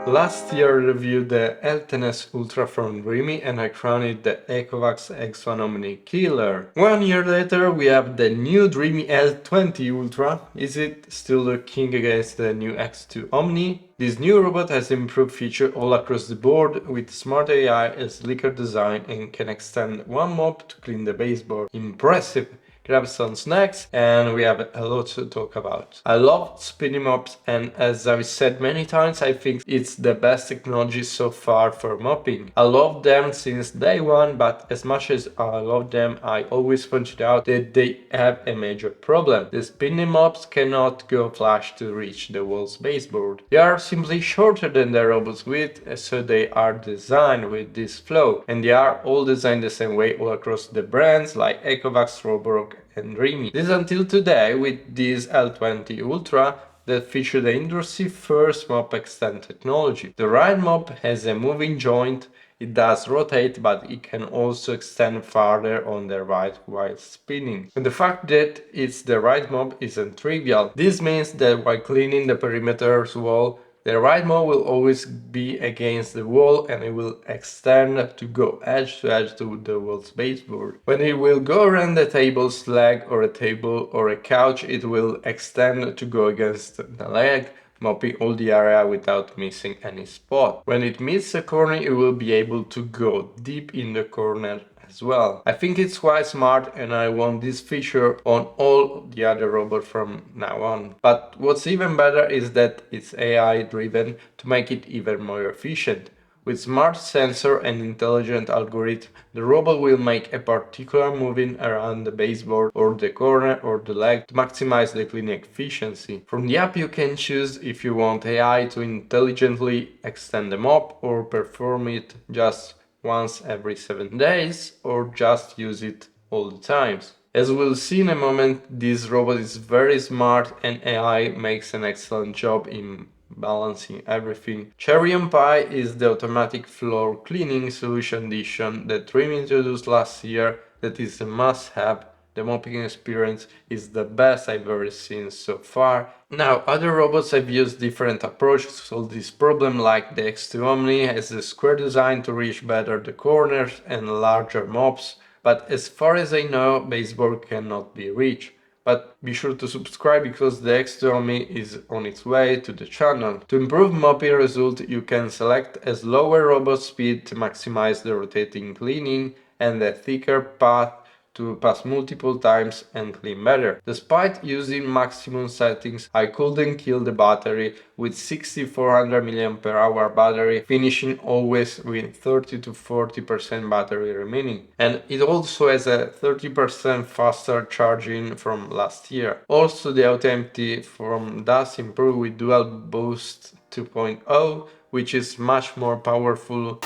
Last year I reviewed the L10S Ultra from Dreamy and I crowned it the Ecovacs X1 Omni Killer. 1 year later we have the new Dreamy L20 Ultra. Is it still the king against the new X2 Omni? This new robot has improved features all across the board with smart AI, a slicker design and can extend one mop to clean the baseboard. Impressive! Grab some snacks and we have a lot to talk about. I love spinning mops and as I've said many times, I think it's the best technology so far for mopping. I love them since day one, but as much as I love them, I always pointed out that they have a major problem. The spinning mops cannot go flush to reach the wall's baseboard. They are simply shorter than the robot's width, so they are designed with this flow, and they are all designed the same way all across the brands like Ecovacs, Roborock and Dreamy. This until today with this L20 Ultra that feature the industry's first mop extend technology. The right mop has a moving joint. It does rotate, but it can also extend farther on the right while spinning. And the fact that it's the right mop isn't trivial. This means that while cleaning the perimeter's wall, the right mop will always be against the wall and it will extend to go edge to edge to the wall's baseboard. When it will go around the table's leg or a table or a couch, it will extend to go against the leg, mopping all the area without missing any spot. When it meets a corner, it will be able to go deep in the corner as well. I think it's quite smart and I want this feature on all the other robots from now on. But what's even better is that it's AI driven to make it even more efficient. With smart sensor and intelligent algorithm, the robot will make a particular moving around the baseboard or the corner or the leg to maximize the cleaning efficiency. From the app you can choose if you want AI to intelligently extend the mop or perform it just once every 7 days or just use it all the times. As we'll see in a moment, this robot is very smart and AI makes an excellent job in balancing everything. Cherry on Pie is the automatic floor cleaning solution addition that Dreamy introduced last year that is a must-have. The mopping experience is the best I've ever seen so far. Now, other robots have used different approaches to solve this problem, like the X2 Omni has a square design to reach better the corners and larger mops, but as far as I know, baseboard cannot be reached. But be sure to subscribe because the X2 Omni is on its way to the channel. To improve mopping result, you can select a slower robot speed to maximize the rotating cleaning and a thicker path to pass multiple times and clean better. Despite using maximum settings, I couldn't kill the battery with 6400 mAh battery, finishing always with 30 to 40% battery remaining. And it also has a 30% faster charging from last year. Also the auto empty from DAS improved with Dual Boost 2.0, which is much more powerful.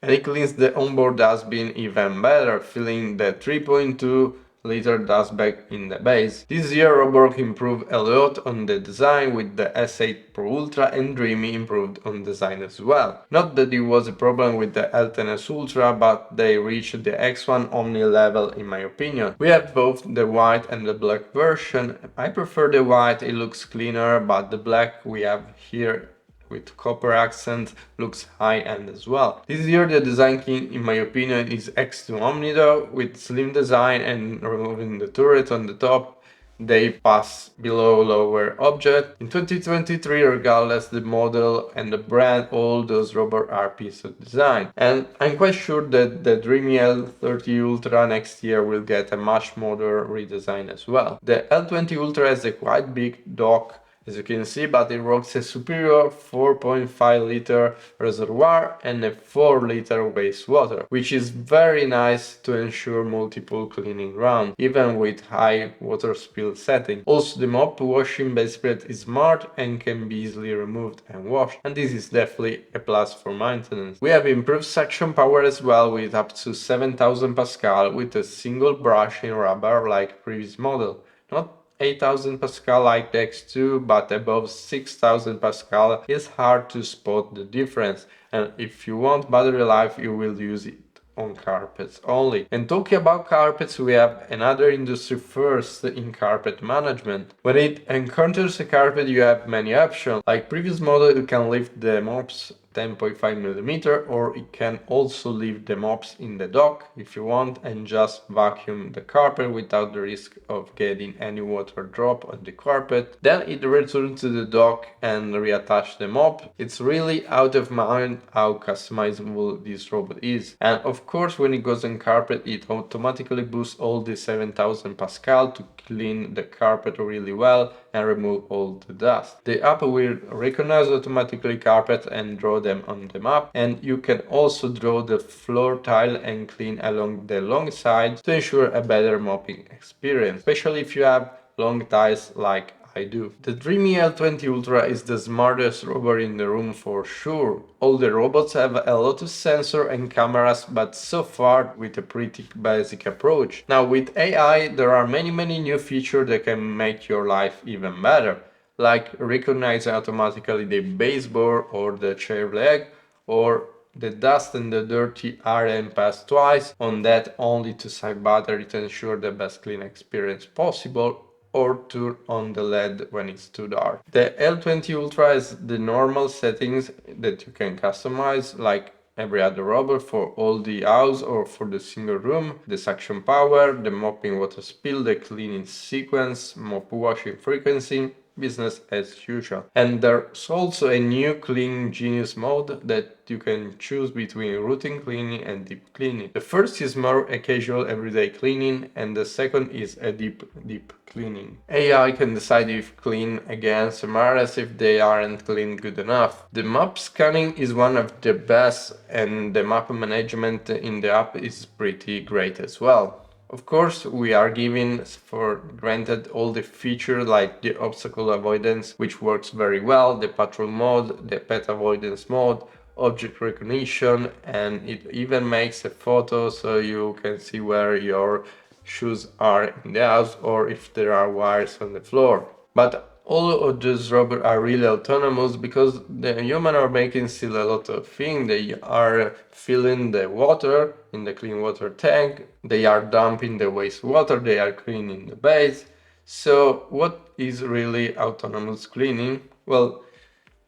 And it cleans the onboard dustbin even better, filling the 3.2-liter dust bag in the base. This year Roborock improved a lot on the design with the S8 Pro Ultra and Dreamy improved on design as well. Not that it was a problem with the L10S Ultra, but they reached the X1 Omni level in my opinion. We have both the white and the black version. I prefer the white, it looks cleaner, but the black we have here with copper accent looks high-end as well. This year the design king in my opinion is X2 Omni though, with slim design and removing the turret on the top. They pass below lower object. In 2023, regardless the model and the brand, all those robots are piece of design. And I'm quite sure that the Dreamy L30 Ultra next year will get a much modern redesign as well. The L20 Ultra has a quite big dock As you can see, but it rocks a superior 4.5 liter reservoir and a 4 liter wastewater, which is very nice to ensure multiple cleaning rounds, even with high water spill setting. Also, the mop washing base plate is smart and can be easily removed and washed, and this is definitely a plus for maintenance. We have improved suction power as well, with up to 7000 Pascal with a single brush in rubber like previous model. Not 8000 Pascal like the X2, but above 6000 Pascal is hard to spot the difference, and if you want battery life you will use it on carpets only. And talking about carpets, we have another industry first in carpet management. When it encounters a carpet you have many options. Like previous model, you can lift the mops 10.5mm, or it can also leave the mops in the dock if you want and just vacuum the carpet without the risk of getting any water drop on the carpet. Then it returns to the dock and reattach the mop. It's really out of mind how customizable this robot is. And of course, when it goes on carpet, it automatically boosts all the 7000 Pascal to clean the carpet really well and remove all the dust. The app will recognize automatically carpet and draw them on the map, and you can also draw the floor tile and clean along the long sides to ensure a better mopping experience, especially if you have long tiles like I do. The Dreamy L20 Ultra is the smartest robot in the room for sure. All the robots have a lot of sensors and cameras, but so far with a pretty basic approach. Now with AI there are many new features that can make your life even better, like recognize automatically the baseboard or the chair leg, or the dust and the dirty RM pass twice on that only to save battery to ensure the best clean experience possible, or turn on the LED when it's too dark. The L20 Ultra has the normal settings that you can customize like every other robot for all the house or for the single room: the suction power, the mopping water spill, the cleaning sequence, mop washing frequency, business as usual. And there's also a new Clean Genius mode that you can choose between routine cleaning and deep cleaning. The first is more a casual everyday cleaning, and the second is a deep cleaning. AI can decide if clean again summaries if they aren't cleaned good enough. The map scanning is one of the best, and the map management in the app is pretty great as well. Of course, we are giving for granted all the features like the obstacle avoidance, which works very well, the patrol mode, the pet avoidance mode, object recognition, and it even makes a photo so you can see where your shoes are in the house or if there are wires on the floor. But all of those robots are really autonomous because the human are making still a lot of things. They are filling the water in the clean water tank, they are dumping the wastewater, they are cleaning the base. So what is really autonomous cleaning? Well,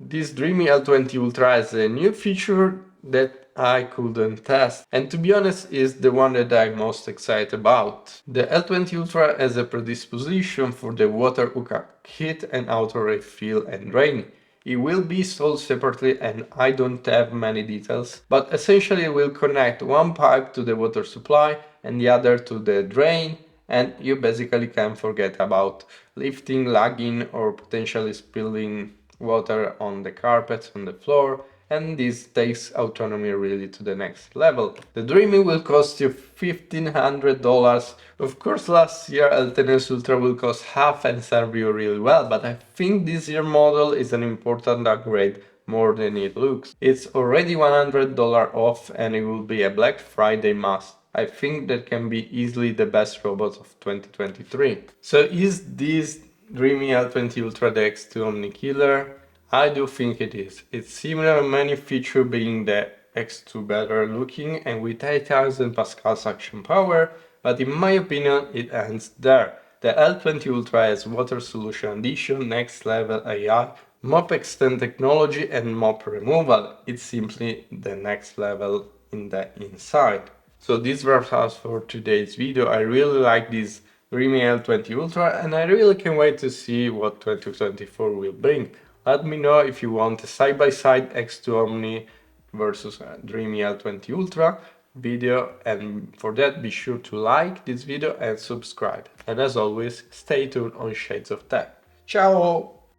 this Dreamy L20 Ultra has a new feature that I couldn't test, and to be honest is the one that I'm most excited about. The L20 Ultra has a predisposition for the water hook kit and auto refill and drain. It will be sold separately and I don't have many details, but essentially it will connect one pipe to the water supply and the other to the drain, and you basically can forget about lifting, lagging or potentially spilling water on the carpets on the floor, and this takes autonomy really to the next level. The Dreamy will cost you $1,500. Of course, last year L10S Ultra will cost half and serve you really well, but I think this year model is an important upgrade more than it looks. It's already $100 off and it will be a Black Friday must. I think that can be easily the best robot of 2023. So is this Dreamy L20 Ultra the X2 Omni Killer? I do think it is. It's similar in many features, being the X2 better looking and with 8000 Pascal suction power, but in my opinion it ends there. The L20 Ultra has water solution addition, next level AI, mop extend technology and mop removal. It's simply the next level in the inside. So this wraps up for today's video. I really like this Dreamy L20 Ultra and I really can't wait to see what 2024 will bring. Let me know if you want a side-by-side X2 Omni versus Dreamy L20 Ultra video, and for that be sure to like this video and subscribe. And as always, stay tuned on Shades of Tech. Ciao!